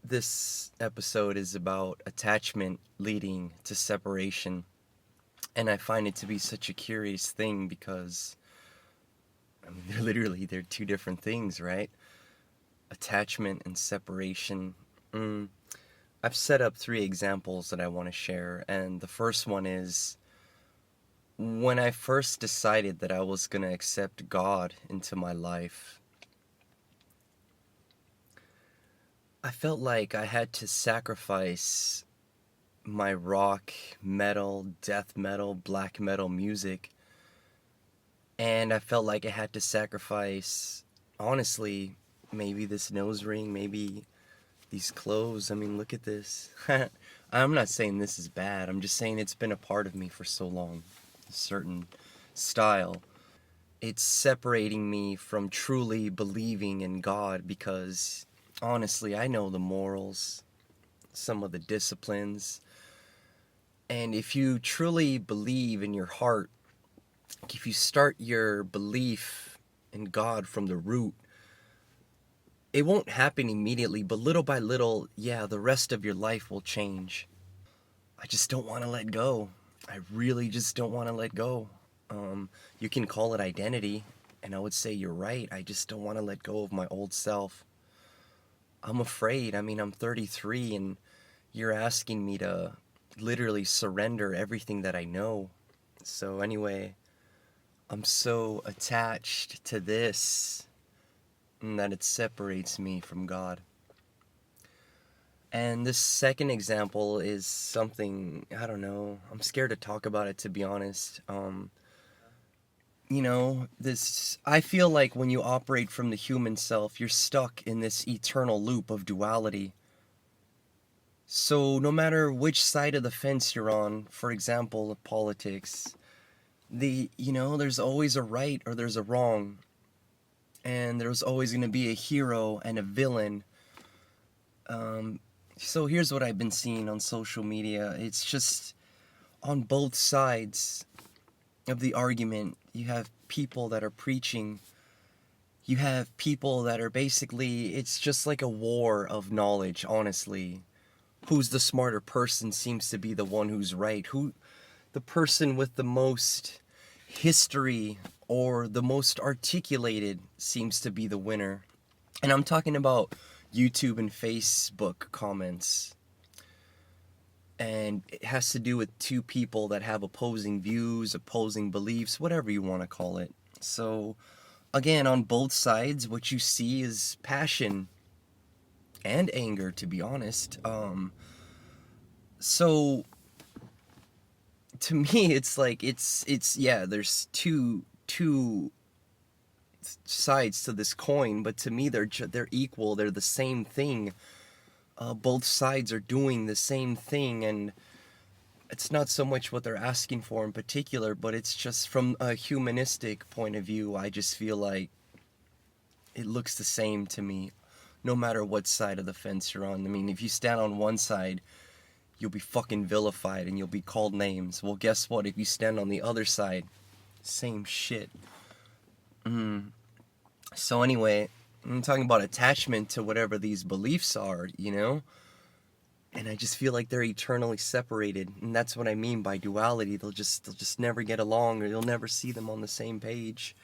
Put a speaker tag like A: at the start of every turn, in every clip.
A: This episode is about attachment leading to separation, and I find it to be such a curious thing because, they're two different things, right? Attachment and separation. Mm. I've set up three examples that I want to share, and the first one is when I first decided that I was going to accept God into my life. I felt like I had to sacrifice my rock, metal, death metal, black metal music, and I felt like I had to sacrifice, honestly, maybe this nose ring, maybe these clothes. Look at this. I'm not saying this is bad, I'm just saying it's been a part of me for so long. A certain style. It's separating me from truly believing in God because, honestly, I know the morals, some of the disciplines, and if you truly believe in your heart, if you start your belief in God from the root, it won't happen immediately, but little by little, yeah, the rest of your life will change. I just don't want to let go. I really just don't want to let go. You can call it identity, and I would say you're right. I just don't want to let go of my old self. I'm afraid. I'm 33, and you're asking me to literally surrender everything that I know. So, anyway, I'm so attached to this that it separates me from God. And this second example is something, I don't know, I'm scared to talk about it, to be honest. I feel like when you operate from the human self, you're stuck in this eternal loop of duality. So no matter which side of the fence you're on, for example, politics, there's always a right or there's a wrong. And there's always going to be a hero and a villain. So here's what I've been seeing on social media. It's just on both sides of the argument. You have people that are preaching. You have people that are basically, it's just like a war of knowledge, honestly. Who's the smarter person seems to be the one who's right. The person with the most history or the most articulated seems to be the winner. And I'm talking about YouTube and Facebook comments. And it has to do with two people that have opposing views, opposing beliefs, whatever you want to call it. So, again, on both sides, what you see is passion and anger, to be honest. So, to me, it's like, yeah, there's two sides to this coin, but to me, they're equal, they're the same thing. Both sides are doing the same thing, and it's not so much what they're asking for in particular, but it's just from a humanistic point of view, I just feel like it looks the same to me, no matter what side of the fence you're on. If you stand on one side, you'll be fucking vilified and you'll be called names. Well, guess what? If you stand on the other side, same shit. So anyway, I'm talking about attachment to whatever these beliefs are, And I just feel like they're eternally separated, and that's what I mean by duality. They'll just never get along, or you'll never see them on the same page.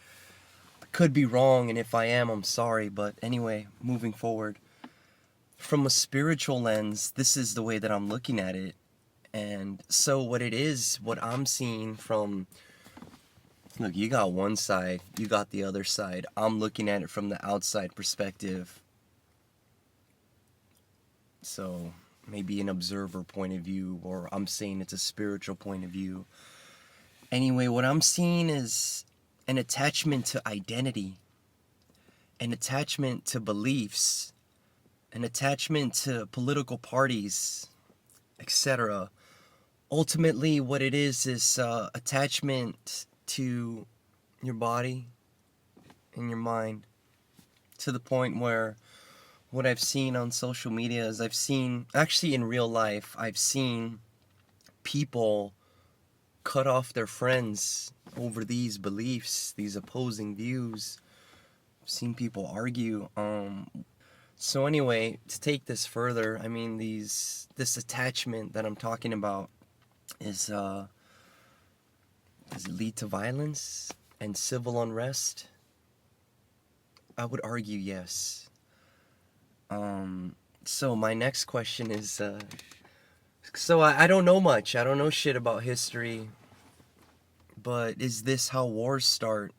A: I could be wrong, and if I am, I'm sorry. But anyway, moving forward, from a spiritual lens, this is the way that I'm looking at it. And so what I'm seeing from, look, you got one side, you got the other side. I'm looking at it from the outside perspective. So maybe an observer point of view, or I'm saying it's a spiritual point of view. Anyway, what I'm seeing is an attachment to identity, an attachment to beliefs, an attachment to political parties, etc. Ultimately, what it is attachment to your body and your mind, to the point where what I've seen on social media is actually in real life, I've seen people cut off their friends over these beliefs, these opposing views. I've seen people argue. So anyway, to take this further, I mean this attachment that I'm talking about is does it lead to violence and civil unrest? I would argue yes. So my next question is so I don't know much. I don't know shit about history, but is this how wars start?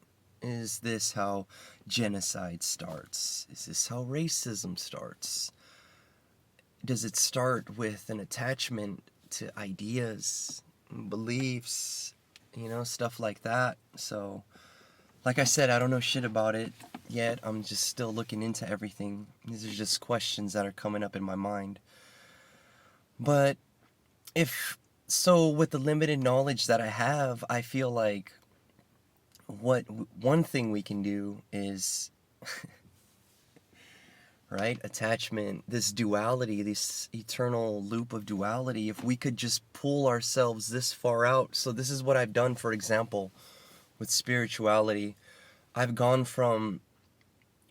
A: Is this how genocide starts? Is this how racism starts? Does it start with an attachment to ideas, beliefs, stuff like that? So, like I said, I don't know shit about it yet. I'm just still looking into everything. These are just questions that are coming up in my mind. But if so, with the limited knowledge that I have, I feel like what one thing we can do is right, attachment, this duality, this eternal loop of duality. If we could just pull ourselves this far out. So this is what I've done, for example, with spirituality. I've gone from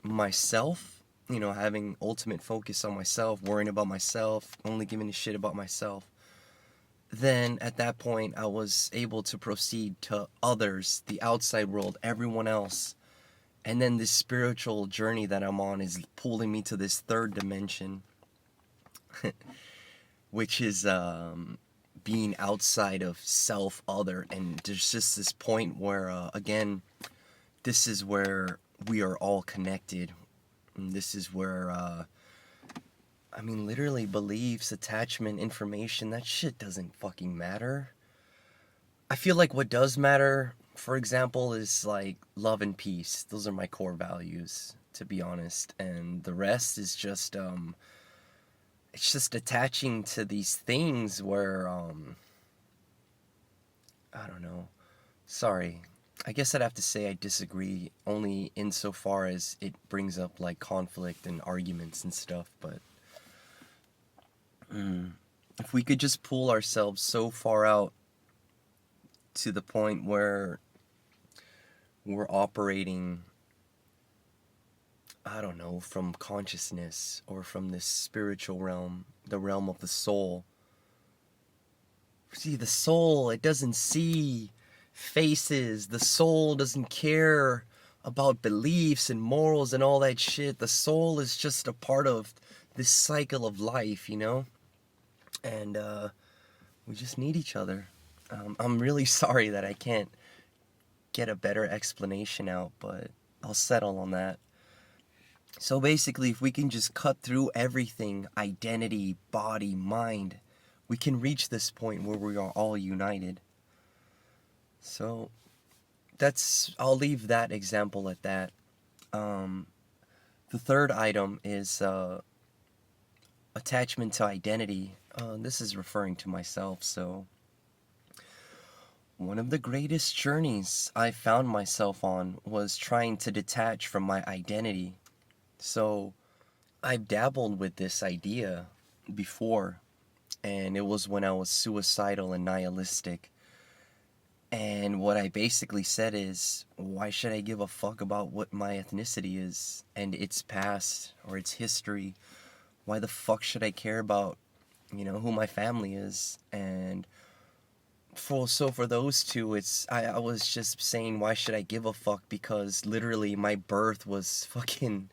A: myself, having ultimate focus on myself, worrying about myself, only giving a shit about myself. Then at that point, I was able to proceed to others, the outside world, everyone else. And then this spiritual journey that I'm on is pulling me to this third dimension, which is being outside of self, other. And there's just this point where, again, this is where we are all connected. And this is where, literally beliefs, attachment, information, that shit doesn't fucking matter. I feel like what does matter, for example, is like love and peace. Those are my core values, to be honest. And the rest is just, it's just attaching to these things where, I don't know. Sorry. I guess I'd have to say I disagree only insofar as it brings up like conflict and arguments and stuff, but if we could just pull ourselves so far out to the point where we're operating, I don't know, from consciousness or from this spiritual realm, the realm of the soul. See, the soul, it doesn't see faces. The soul doesn't care about beliefs and morals and all that shit. The soul is just a part of this cycle of life, And we just need each other. I'm really sorry that I can't get a better explanation out, but I'll settle on that. So basically, if we can just cut through everything, identity, body, mind, we can reach this point where we are all united. So I'll leave that example at that. The third item is attachment to identity. This is referring to myself, so one of the greatest journeys I found myself on was trying to detach from my identity. So I've dabbled with this idea before, and it was when I was suicidal and nihilistic. And what I basically said is, why should I give a fuck about what my ethnicity is and its past or its history? Why the fuck should I care about, who my family is? And for those two, I was just saying, why should I give a fuck? Because literally my birth was fucking,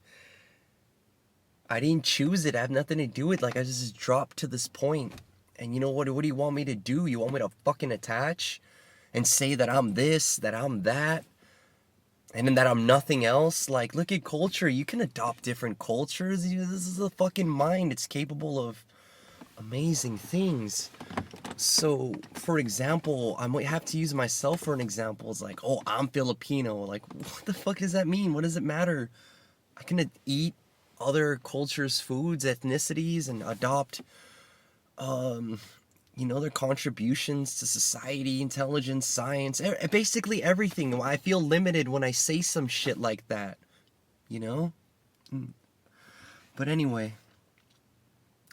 A: I didn't choose it. I have nothing to do with it. Like, I just dropped to this point. And you know what do you want me to do? You want me to fucking attach and say that I'm this, that I'm that, and then that I'm nothing else? Like, look at culture. You can adopt different cultures. This is a fucking mind. It's capable of amazing things. So, for example, I might have to use myself for an example. It's like, oh, I'm Filipino. Like, what the fuck does that mean? What does it matter? I can eat other cultures' foods, ethnicities, and adopt, their contributions to society, intelligence, science, basically everything. I feel limited when I say some shit like that, you know? But anyway.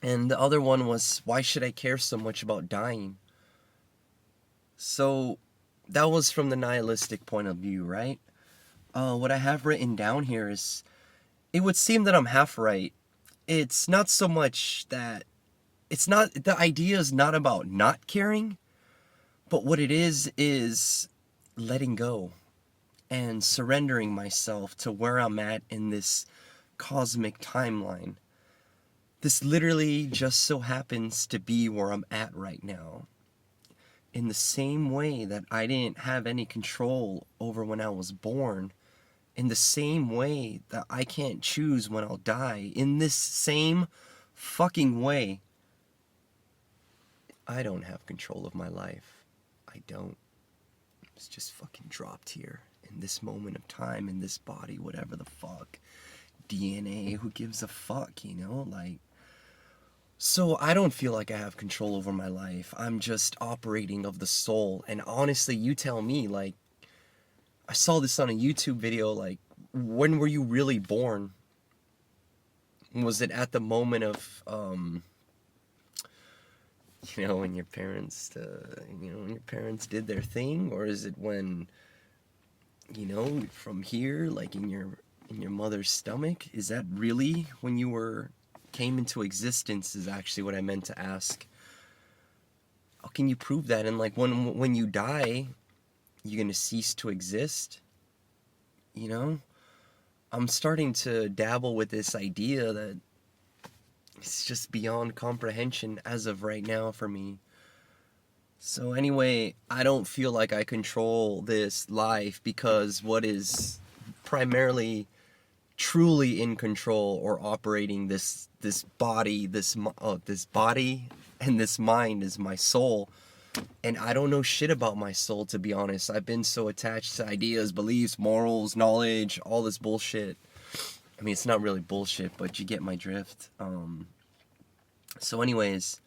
A: And the other one was, why should I care so much about dying? So, that was from the nihilistic point of view, right? What I have written down here is, it would seem that I'm half right. it's not so much that it's not the idea is not about not caring, but what it is letting go and surrendering myself to where I'm at in this cosmic timeline. This literally just so happens to be where I'm at right now. In the same way that I didn't have any control over when I was born, in the same way that I can't choose when I'll die, in this same fucking way, I don't have control of my life. I don't. It's just fucking dropped here in this moment of time, in this body, whatever the fuck. DNA, who gives a fuck, you know? Like, so I don't feel like I have control over my life. I'm just operating of the soul. And honestly, you tell me, like, I saw this on a YouTube video, like, when were you really born? Was it at the moment of, when your parents, when your parents did their thing? Or is it when, from here, like in your mother's stomach? Is that really when you came into existence is actually what I meant to ask. How can you prove that? And like when you die, you're gonna cease to exist? You know? I'm starting to dabble with this idea that it's just beyond comprehension as of right now for me. So anyway, I don't feel like I control this life because what is primarily truly in control or operating this body, this body and this mind is my soul. And I don't know shit about my soul, to be honest. I've been so attached to ideas, beliefs, morals, knowledge, all this bullshit. I mean, it's not really bullshit, but you get my drift. So anyways,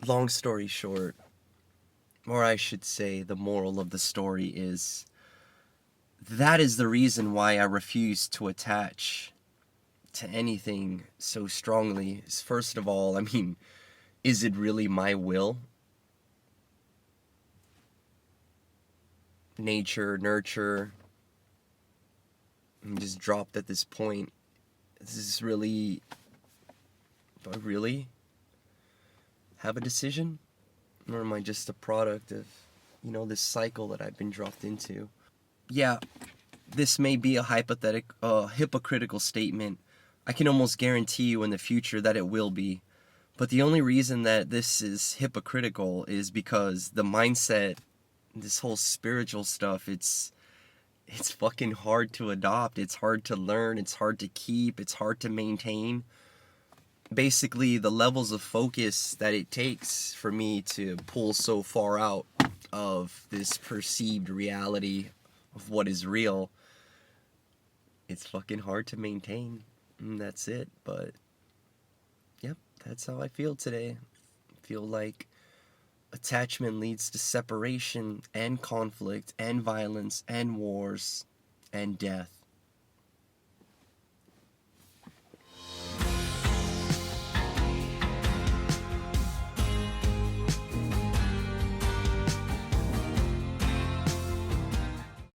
A: long story short, or I should say the moral of the story is that is the reason why I refuse to attach to anything so strongly. First of all, I mean, is it really my will? Nature, nurture, I'm just dropped at this point. This is really, do I really have a decision? Or am I just a product of, this cycle that I've been dropped into? Yeah, this may be a hypocritical statement. I can almost guarantee you in the future that it will be. But the only reason that this is hypocritical is because the mindset, this whole spiritual stuff, it's fucking hard to adopt. It's hard to learn. It's hard to keep. It's hard to maintain. Basically, the levels of focus that it takes for me to pull so far out of this perceived reality of what is real, it's fucking hard to maintain. And that's it. But, yep, that's how I feel today. I feel like attachment leads to separation and conflict and violence and wars and death.